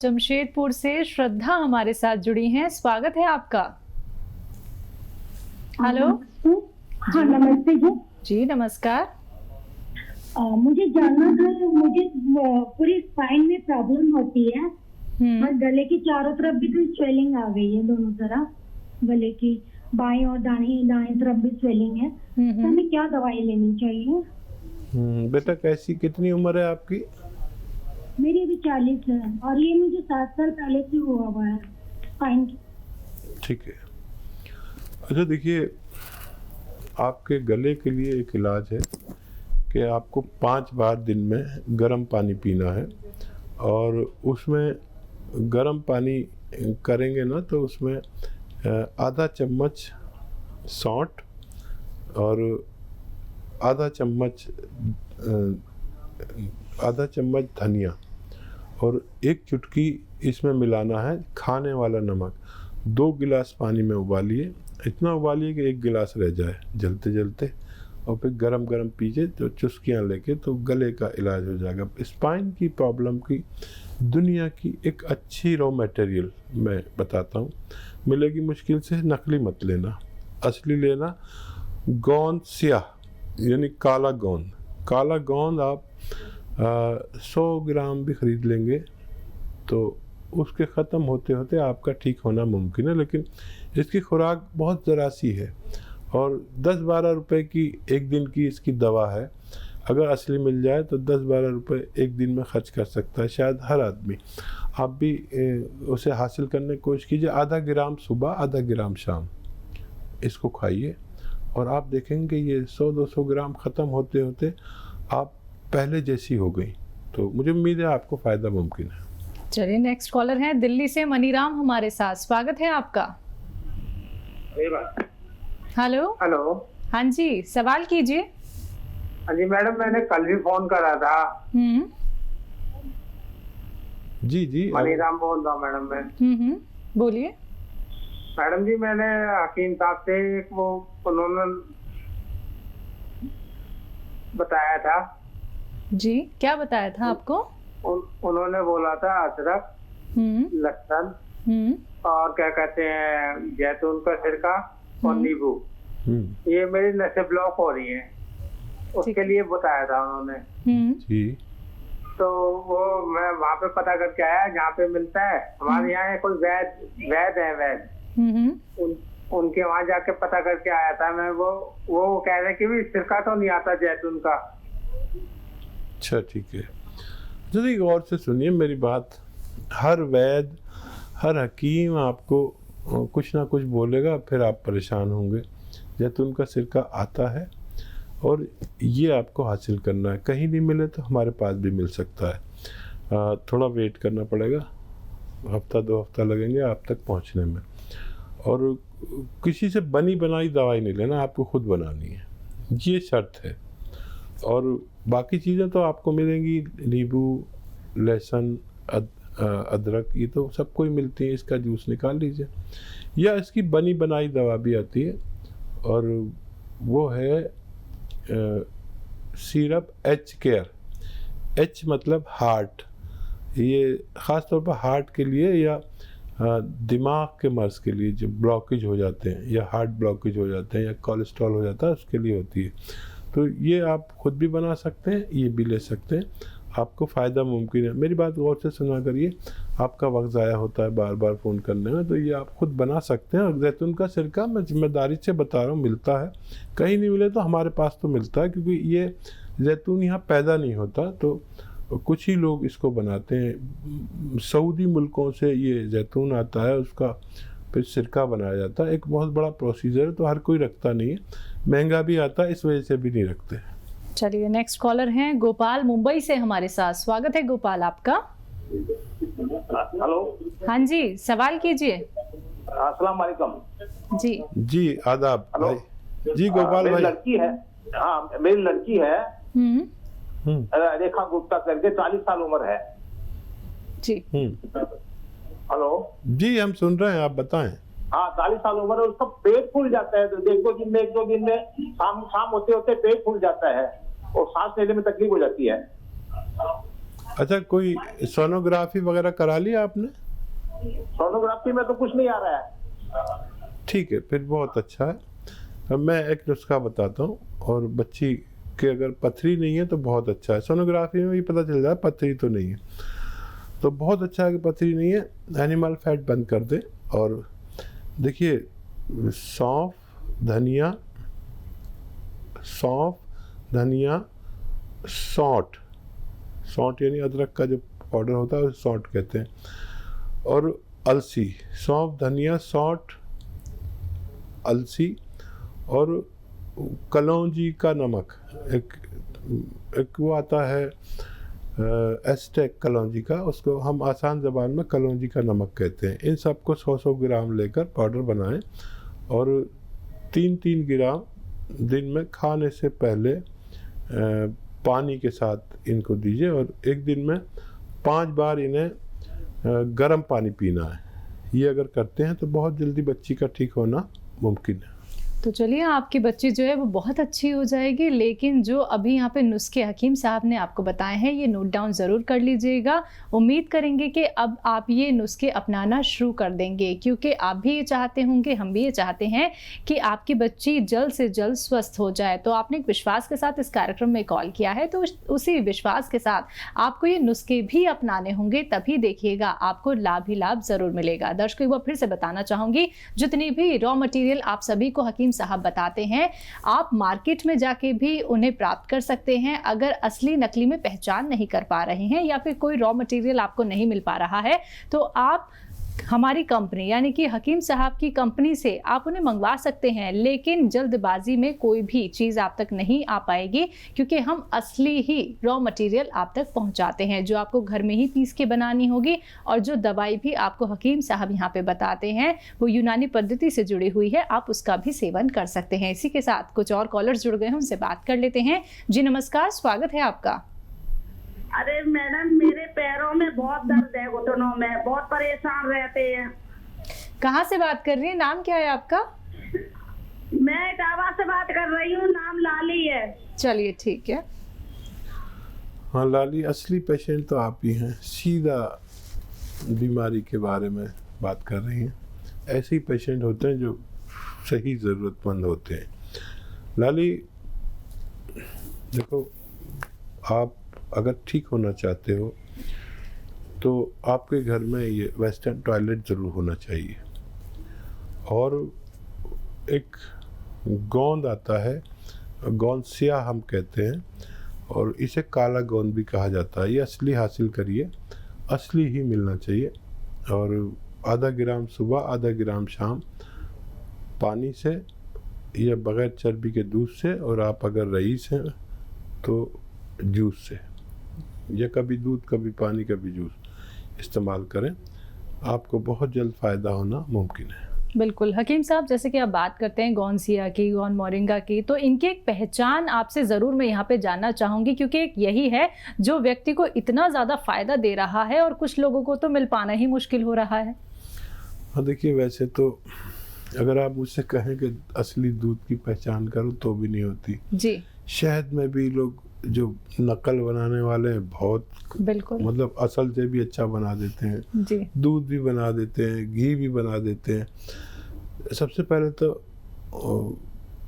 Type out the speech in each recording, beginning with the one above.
जमशेदपुर से श्रद्धा हमारे साथ जुड़ी हैं। स्वागत है आपका। हेलो। हाँ नमस्ते जी। जी नमस्कार। मुझे जानना था, मुझे पूरी स्पाइन में प्रॉब्लम होती है और गले की चारों तरफ भी तो स्वेलिंग आ गई है, दोनों तरफ गले की बाएं और दाएं तरफ भी स्वेलिंग है। तो हमें क्या दवाई लेनी चाहिए? बेटा कैसी कितनी उम्र है आपकी? मेरी अभी 40 है और ये मुझे 7 साल पहले से हुआ है स्पाइन की। ठीक है। अच्छा देखिए, आपके गले के लिए एक इलाज है कि आपको 5 बार दिन में गर्म पानी पीना है और उसमें गर्म पानी करेंगे ना तो उसमें आधा चम्मच सौंठ और आधा चम्मच धनिया और एक चुटकी इसमें मिलाना है खाने वाला नमक। 2 गिलास पानी में उबालिए, इतना उबालिए कि 1 गिलास रह जाए जलते जलते, और फिर गरम गरम पीजिए तो चुस्कियाँ लेके, तो गले का इलाज हो जाएगा। स्पाइन की प्रॉब्लम की दुनिया की एक अच्छी रॉ मटेरियल मैं बताता हूँ, मिलेगी मुश्किल से, नकली मत लेना, असली लेना। गोंद स्याह यानी काला गोंद, काला गोंद आप 100 ग्राम भी ख़रीद लेंगे तो उसके ख़त्म होते होते आपका ठीक होना मुमकिन है, लेकिन इसकी खुराक बहुत ज़रा सी है और 10-12 रुपए की एक दिन की इसकी दवा है। अगर असली मिल जाए तो 10-12 रुपए एक दिन में खर्च कर सकता है शायद हर आदमी। आप भी उसे हासिल करने की कोशिश कीजिए। आधा ग्राम सुबह, आधा ग्राम शाम इसको खाइए और आप देखेंगे ये 100-200 ग्राम ख़त्म होते होते आप पहले जैसी हो गई। तो मुझे उम्मीद है आपको फ़ायदा मुमकिन है। चलिए नेक्स्ट कॉलर हैं दिल्ली से मनीराम हमारे साथ। स्वागत है आपका। हेलो। हेलो। हाँ जी, सवाल कीजिए। हाँ जी मैडम, मैंने कल भी फोन करा था। जी जी मनीराम बोल रहा हूँ मैडम मैं। बोलिए। मैडम जी, मैंने हकीम साहब से वो उन्होंने बताया था। जी, क्या बताया था आपको? उन्होंने बोला था अदरक, लहसुन और क्या कहते हैं जैतून का सिरका और नींबू। ये मेरी नसें ब्लॉक हो रही हैं, उसके लिए बताया था उन्होंने। जी। तो वो मैं वहाँ पे पता करके आया जहाँ पे मिलता है। हमारे यहाँ कोई वैद है उनके वहाँ जाके पता करके आया था मैं। वो कह रहे कि भी सिरका तो नहीं आता जैतून का। अच्छा ठीक है। जल्दी गौर से सुनिए मेरी बात। हर वैद, हर हकीम आपको कुछ ना कुछ बोलेगा, फिर आप परेशान होंगे। जैतून का सिरका आता है और ये आपको हासिल करना है। कहीं नहीं मिले तो हमारे पास भी मिल सकता है। थोड़ा वेट करना पड़ेगा, हफ्ता 2 हफ्ता लगेंगे आप तक पहुंचने में। और किसी से बनी बनाई दवाई नहीं लेना, आपको खुद बनानी है, ये शर्त है। और बाकी चीज़ें तो आपको मिलेंगी, नींबू, लहसुन, अदरक, ये तो सबको ही मिलती है। इसका जूस निकाल लीजिए, या इसकी बनी बनाई दवा भी आती है और वो है सिरप एच केयर। एच मतलब हार्ट, ये ख़ास तौर पर हार्ट के लिए या दिमाग के मर्ज़ के लिए, जो ब्लॉकेज हो जाते हैं या हार्ट ब्लॉकेज हो जाते हैं या कोलेस्ट्रॉल हो जाता है, उसके लिए होती है। तो ये आप खुद भी बना सकते हैं, ये भी ले सकते हैं, आपको फ़ायदा मुमकिन है। मेरी बात गौर से सुना करिए, आपका वक्त ज़ाया होता है बार बार फ़ोन करने में, तो ये आप खुद बना सकते हैं। और जैतून का सिरका मैं जिम्मेदारी से बता रहा हूँ, मिलता है। कहीं नहीं मिले तो हमारे पास तो मिलता है, क्योंकि ये जैतून यहाँ पैदा नहीं होता, तो कुछ ही लोग इसको बनाते हैं। सऊदी मुल्कों से ये जैतून आता है, उसका फिर सिरका बनाया जाता है। एक बहुत बड़ा प्रोसीजर है, तो हर कोई रखता नहीं है, महंगा भी आता है, इस वजह से भी नहीं रखते। चलिए नेक्स्ट कॉलर हैं गोपाल मुंबई से हमारे साथ। स्वागत है गोपाल आपका। हेलो। हाँ जी, सवाल कीजिए। अस्सलाम वालेकुम। जी आदाब भाई। जी गोपाल भाई। मेरी लड़की है, हाँ मेरी लड़की है रेखा गुप्ता करके, 40 साल उम्र है जी। हेलो जी, हम सुन रहे हैं, आप बताएं। हाँ 40 साल उम्र है, उसका पेट फूल जाता है। तो एक दो दिन में शाम होते होते पेट फूल जाता है और सांस लेने में तकलीफ हो जाती है। अच्छा, कोई सोनोग्राफी वगैरह करा लिया आपने? सोनोग्राफी में तो कुछ नहीं आ रहा है। ठीक है, फिर बहुत अच्छा है। अब मैं एक नुस्खा बताता हूँ, और बच्ची के अगर पथरी नहीं है तो बहुत अच्छा है। सोनोग्राफी में भी पता चल जाए पथरी तो नहीं है, तो बहुत अच्छा है कि पथरी नहीं है। एनिमल फैट बंद कर दे। और देखिए, सौंफ, धनिया, सौंठ यानी अदरक का जो पाउडर होता है उसे सौंठ कहते हैं, और अलसी, सौंफ, धनिया, सौंठ, अलसी और कलौंजी का नमक। एक वो आता है एस्टेक कलौंजी का, उसको हम आसान ज़बान में कलौंजी का नमक कहते हैं। इन सबको 100-100 ग्राम लेकर पाउडर बनाएं, और 3-3 ग्राम दिन में खाने से पहले पानी के साथ इनको दीजिए, और एक दिन में 5 बार इन्हें गर्म पानी पीना है। ये अगर करते हैं तो बहुत जल्दी बच्ची का ठीक होना मुमकिन है। तो चलिए, आपकी बच्ची जो है वो बहुत अच्छी हो जाएगी। लेकिन जो अभी यहाँ पे नुस्खे हकीम साहब ने आपको बताए हैं, ये नोट डाउन ज़रूर कर लीजिएगा। उम्मीद करेंगे कि अब आप ये नुस्खे अपनाना शुरू कर देंगे, क्योंकि आप भी ये चाहते होंगे, हम भी ये चाहते हैं कि आपकी बच्ची जल्द से जल्द स्वस्थ हो जाए। तो आपने एक विश्वास के साथ इस कार्यक्रम में कॉल किया है, तो उसी विश्वास के साथ आपको ये नुस्खे भी अपनाने होंगे, तभी देखिएगा आपको लाभ ही लाभ ज़रूर मिलेगा। दर्शकों, एक बार फिर से बताना चाहूँगी, जितनी भी रॉ मटीरियल आप सभी को हकीम साहब बताते हैं, आप मार्केट में जाके भी उन्हें प्राप्त कर सकते हैं। अगर असली नकली में पहचान नहीं कर पा रहे हैं, या फिर कोई रॉ मटेरियल आपको नहीं मिल पा रहा है, तो आप हमारी कंपनी यानी कि हकीम साहब की कंपनी से आप उन्हें मंगवा सकते हैं। लेकिन जल्दबाजी में कोई भी चीज़ आप तक नहीं आ पाएगी, क्योंकि हम असली ही रॉ मटेरियल आप तक पहुंचाते हैं, जो आपको घर में ही पीस के बनानी होगी। और जो दवाई भी आपको हकीम साहब यहाँ पे बताते हैं, वो यूनानी पद्धति से जुड़ी हुई है, आप उसका भी सेवन कर सकते हैं। इसी के साथ कुछ और कॉलर्स जुड़ गए हैं, उनसे बात कर लेते हैं। जी नमस्कार, स्वागत है आपका। अरे मैडम, मेरे पैरों में बहुत दर्द है, घुटनों में, बहुत परेशान रहते हैं। कहाँ से बात कर रही है? नाम क्या है आपका? मैं इटावा से बात कर रही हूँ, नाम लाली है। चलिए ठीक है। हाँ लाली, असली पेशेंट तो आप ही हैं, सीधा बीमारी के बारे में बात कर रही हैं। ऐसे ही पेशेंट होते हैं जो सही ज़रूरतमंद होते हैं। लाली देखो, आप अगर ठीक होना चाहते हो तो आपके घर में ये वेस्टर्न टॉयलेट ज़रूर होना चाहिए। और एक गोंद आता है, गोंद स्याह हम कहते हैं, और इसे काला गोंद भी कहा जाता है। ये असली हासिल करिए, असली ही मिलना चाहिए। और आधा ग्राम सुबह, आधा ग्राम शाम, पानी से या बग़ैर चर्बी के दूध से, और आप अगर रईस हैं तो जूस से, या कभी दूध, कभी पानी, कभी जूस इस्तेमाल करें। आपको बहुत जल्द फ़ायदा होना मुमकिन है। बिल्कुल हकीम साहब, जैसे कि आप बात करते हैं गोंसिया की, गोन मोरिंगा की, तो इनकी एक पहचान आपसे ज़रूर मैं यहाँ पे जानना चाहूँगी, क्योंकि एक यही है जो व्यक्ति को इतना ज़्यादा फ़ायदा दे रहा है, और कुछ लोगों को तो मिल पाना ही मुश्किल हो रहा है। हाँ देखिए, वैसे तो अगर आप मुझसे कहें कि असली दूध की पहचान करो तो भी नहीं होती जी। शहद में भी लोग जो नकल बनाने वाले हैं, बहुत बिल्कुल, मतलब असल से भी अच्छा बना देते हैं जी। दूध भी बना देते हैं, घी भी बना देते हैं। सबसे पहले तो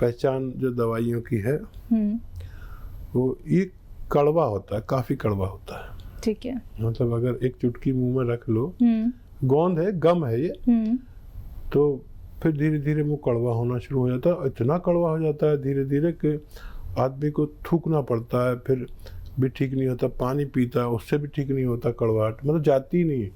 पहचान जो दवाइयों की है वो ये कड़वा होता है, काफ़ी कड़वा होता है। ठीक है। मतलब अगर एक चुटकी मुंह में रख लो, गोंद है, गम है ये, तो फिर धीरे धीरे मुंह कड़वा होना शुरू हो जाता है। इतना कड़वा हो जाता है धीरे धीरे कि आदमी को थूकना पड़ता है, फिर भी ठीक नहीं होता। पानी पीता है, उससे भी ठीक नहीं होता, कड़वाहट मतलब जाती नहीं।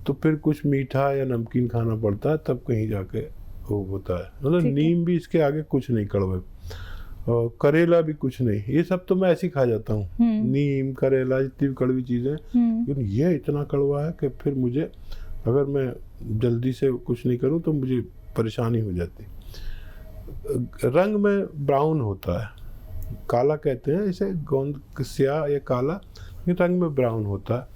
तो फिर कुछ मीठा या नमकीन खाना पड़ता है, तब कहीं जाके वो होता है। मतलब नीम भी इसके आगे कुछ नहीं कड़वे, और करेला भी कुछ नहीं। ये सब तो मैं ऐसे ही खा जाता हूँ, नीम, करेला, जितनी भी कड़वी चीज़ें, लेकिन ये इतना कड़वा है कि फिर मुझे, अगर मैं जल्दी से कुछ नहीं करूँ तो मुझे परेशानी हो जाती। रंग में ब्राउन होता है, काला कहते हैं इसे, गोंद स्याह या काला, ये रंग में ब्राउन होता है।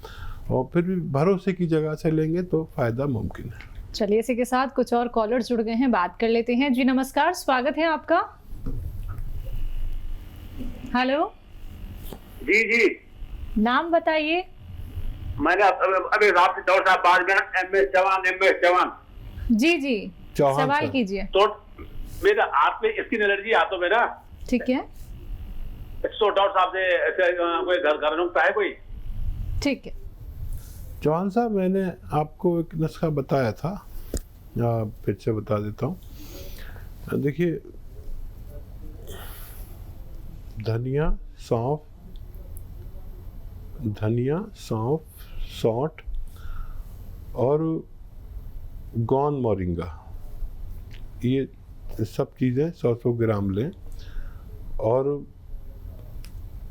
और फिर भी भरोसे की जगह से लेंगे तो फ़ायदा मुमकिन है। चलिए, इसी के साथ कुछ और कॉलर्स जुड़ गए हैं, बात कर लेते हैं। जी नमस्कार, स्वागत है आपका। हेलो जी जी, नाम बताइए। मैंने अभी रात डॉक्टर साहब बाद में MS चौहान जी जी चौहान सवाल साहब। कीजिए। तो मेरा हाथ में स्किन एलर्जी हाथों में ना, ठीक है तो डॉक्टर साहब से ऐसे कोई घर नुस्खा है कोई? ठीक है। चौहान साहब, मैंने आपको एक नुस्खा बताया था, फिर से बता देता हूँ। देखिए, धनिया, सौंफ, सौंठ और गौन मोरिंगा, ये सब चीज़ें 100 ग्राम लें और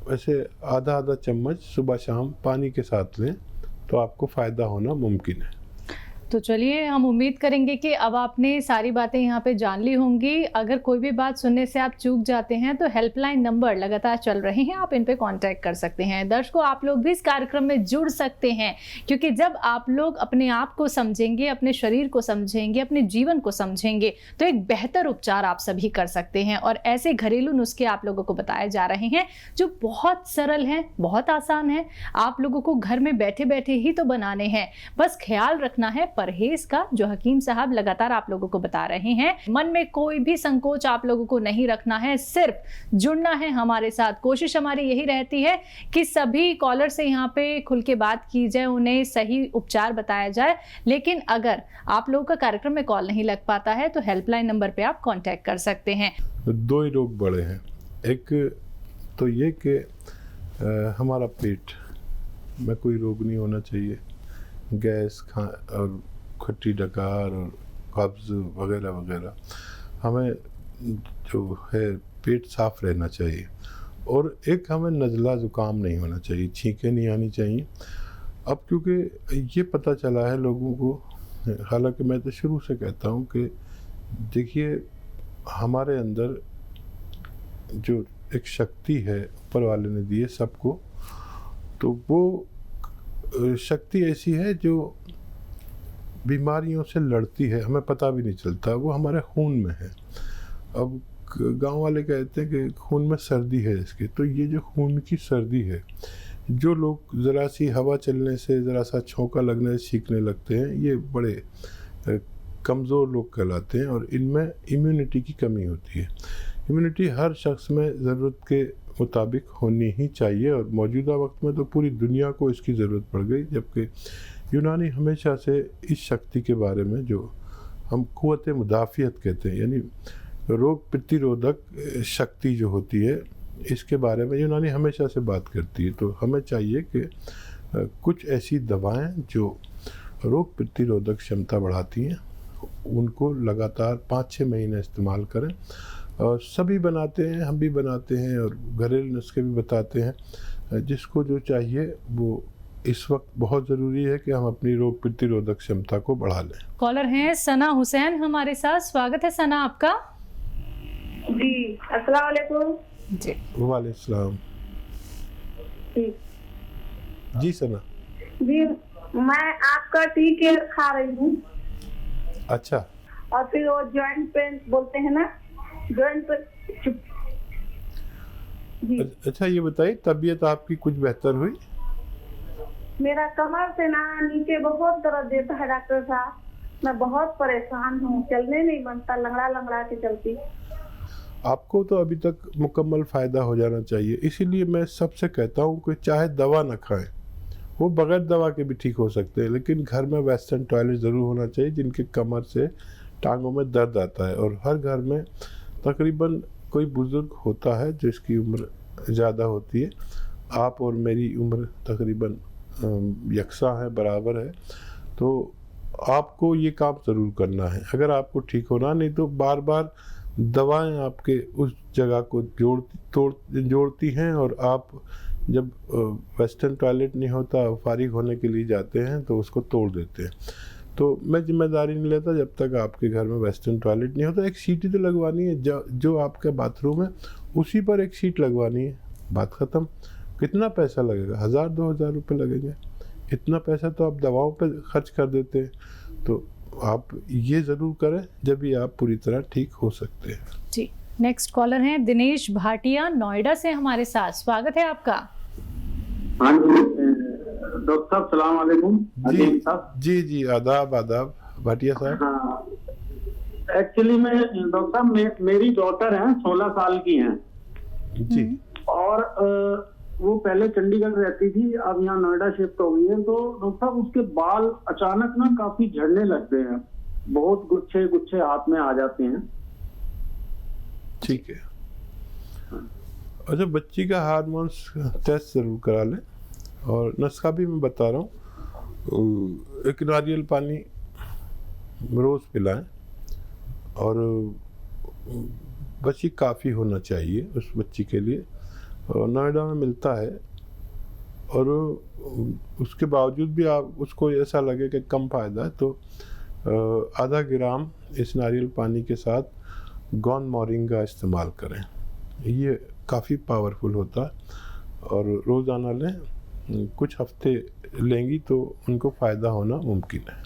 वैसे आधा चम्मच सुबह शाम पानी के साथ लें तो आपको फ़ायदा होना मुमकिन है। तो चलिए, हम उम्मीद करेंगे कि अब आपने सारी बातें यहाँ पे जान ली होंगी। अगर कोई भी बात सुनने से आप चूक जाते हैं तो हेल्पलाइन नंबर लगातार चल रहे हैं, आप इन पे कांटेक्ट कर सकते हैं। दर्शकों, आप लोग भी इस कार्यक्रम में जुड़ सकते हैं, क्योंकि जब आप लोग अपने आप को समझेंगे, अपने शरीर को समझेंगे, अपने जीवन को समझेंगे, तो एक बेहतर उपचार आप सभी कर सकते हैं। और ऐसे घरेलू नुस्खे आप लोगों को बताए जा रहे हैं जो बहुत सरल हैं, बहुत आसान है, आप लोगों को घर में बैठे बैठे ही तो बनाने हैं। बस ख्याल रखना है परहेज का, जो हकीम साहब लगातार आप लोगों को बता रहे हैं। मन में कोई भी संकोच आप लोगों को नहीं रखना है, सिर्फ जुड़ना है हमारे साथ। कोशिश हमारी यही रहती है कि सभी कॉलर से यहाँ पे खुल के बात की जाए, उन्हें सही उपचार बताया जाए। लेकिन अगर आप लोगों का कार्यक्रम में कॉल नहीं लग पाता है तो हेल्पलाइन नंबर पे आप कांटेक्ट कर सकते हैं। दो ही रोग बड़े हैं, एक तो ये कि हमारा पेट में कोई रोग नहीं होना चाहिए, गैस और खट्टी डकार और कब्ज वगैरह वगैरह, हमें जो है पेट साफ रहना चाहिए। और एक हमें नज़ला ज़ुकाम नहीं होना चाहिए, छींकें नहीं आनी चाहिए। अब क्योंकि ये पता चला है लोगों को, हालांकि मैं तो शुरू से कहता हूँ कि देखिए, हमारे अंदर जो एक शक्ति है ऊपर वाले ने दी है सबको, तो वो शक्ति ऐसी है जो बीमारियों से लड़ती है, हमें पता भी नहीं चलता, वो हमारे खून में है। अब गांव वाले कहते हैं कि खून में सर्दी है इसके, तो ये जो खून की सर्दी है, जो लोग ज़रा सी हवा चलने से, ज़रा सा छौंका लगने से सीखने लगते हैं, ये बड़े कमज़ोर लोग कहलाते हैं और इनमें इम्यूनिटी की कमी होती है। इम्यूनिटी हर शख्स में ज़रूरत के मुताबिक होनी ही चाहिए और मौजूदा वक्त में तो पूरी दुनिया को इसकी ज़रूरत पड़ गई, जबकि यूनानी हमेशा से इस शक्ति के बारे में, जो हम क़ुव्वत मुदाफ़ियत कहते हैं, यानी रोग प्रतिरोधक शक्ति जो होती है, इसके बारे में यूनानी हमेशा से बात करती है। तो हमें चाहिए कि कुछ ऐसी दवाएं जो रोग प्रतिरोधक क्षमता बढ़ाती हैं, उनको लगातार 5-6 महीने इस्तेमाल करें। और सभी बनाते हैं, हम भी बनाते हैं और घरेलू नुस्खे भी बताते हैं। जिसको जो चाहिए वो, इस वक्त बहुत ज़रूरी है कि हम अपनी रोग प्रतिरोधक क्षमता को बढ़ा लें। कॉलर हैं सना हुसैन हमारे साथ, स्वागत है सना आपका। जी, अस्सलाम वालेकुम। जी वालेकुम सलाम। जी सना। जी, मैं आपका टी केयर खा रही हूँ। अच्छा। और फिर वो जॉइंट पेन बोलते हैं ना, जॉइंट पेन। जी। अच्छा, ये बताइए, तबीयत आपकी कुछ बेहतर हुई? मेरा कमर से ना नीचे बहुत दर्द देता है डॉक्टर साहब, मैं बहुत परेशान हूँ, चलने नहीं बनता, लंगड़ा लंगड़ा के चलती। आपको तो अभी तक मुकम्मल फ़ायदा हो जाना चाहिए, इसीलिए मैं सबसे कहता हूँ कि चाहे दवा न खाएं, वो बगैर दवा के भी ठीक हो सकते हैं, लेकिन घर में वेस्टर्न टॉयलेट ज़रूर होना चाहिए जिनके कमर से टांगों में दर्द आता है। और हर घर में तकरीबन कोई बुज़ुर्ग होता है जिसकी उम्र ज़्यादा होती है। आप और मेरी उम्र तकरीबन यकसा है, बराबर है, तो आपको ये काम ज़रूर करना है अगर आपको ठीक होना। नहीं तो बार बार दवाएं आपके उस जगह को जोड़ती हैं और आप जब वेस्टर्न टॉयलेट नहीं होता, फारिग होने के लिए जाते हैं, तो उसको तोड़ देते हैं। तो मैं जिम्मेदारी नहीं लेता जब तक आपके घर में वेस्टर्न टॉयलेट नहीं होता। एक सीट ही तो लगवानी है, जो आपका बाथरूम है उसी पर एक सीट लगवानी है, बात ख़त्म। कितना पैसा लगेगा? 1000-2000 रुपये लगेंगे। इतना पैसा तो आप दवाओं पे खर्च कर देते हैं। तो आप ये ज़रूर करें जब भी आप पूरी तरह ठीक हो सकते हैं। जी, नेक्स्ट कॉलर हैं दिनेश भाटिया नोएडा से हमारे साथ, स्वागत है आपका। हाँ जी, डॉक्टर साहब सलाम वालेकुम। जी अजीम साहब। जी आदाब आदाब भाटिया साहब। हाँ, एक्चुअली मैं डॉक्टर साहब मेरी डॉटर है 16 साल की हैं जी। और वो पहले चंडीगढ़ रहती थी, अब यहाँ नोएडा शिफ्ट हो गई है। तो डॉक्टर साहब उसके बाल अचानक ना काफी झड़ने लगते हैं, बहुत गुच्छे गुच्छे हाथ में आ जाते हैं। ठीक है, अच्छा बच्ची का हार्मोन्स टेस्ट जरूर करा लें, और नुस्खा भी मैं बता रहा हूँ। एक नारियल पानी रोज़ पिलाएं, और बच्ची काफ़ी होना चाहिए उस बच्ची के लिए, और नोएडा में मिलता है। और उसके बावजूद भी आप उसको ऐसा लगे कि कम फ़ायदा है तो आधा ग्राम इस नारियल पानी के साथ गौन मोरिंगा इस्तेमाल करें, ये काफ़ी पावरफुल होता है। और रोज़ाना लें, कुछ हफ्ते लेंगी तो उनको फ़ायदा होना मुमकिन है।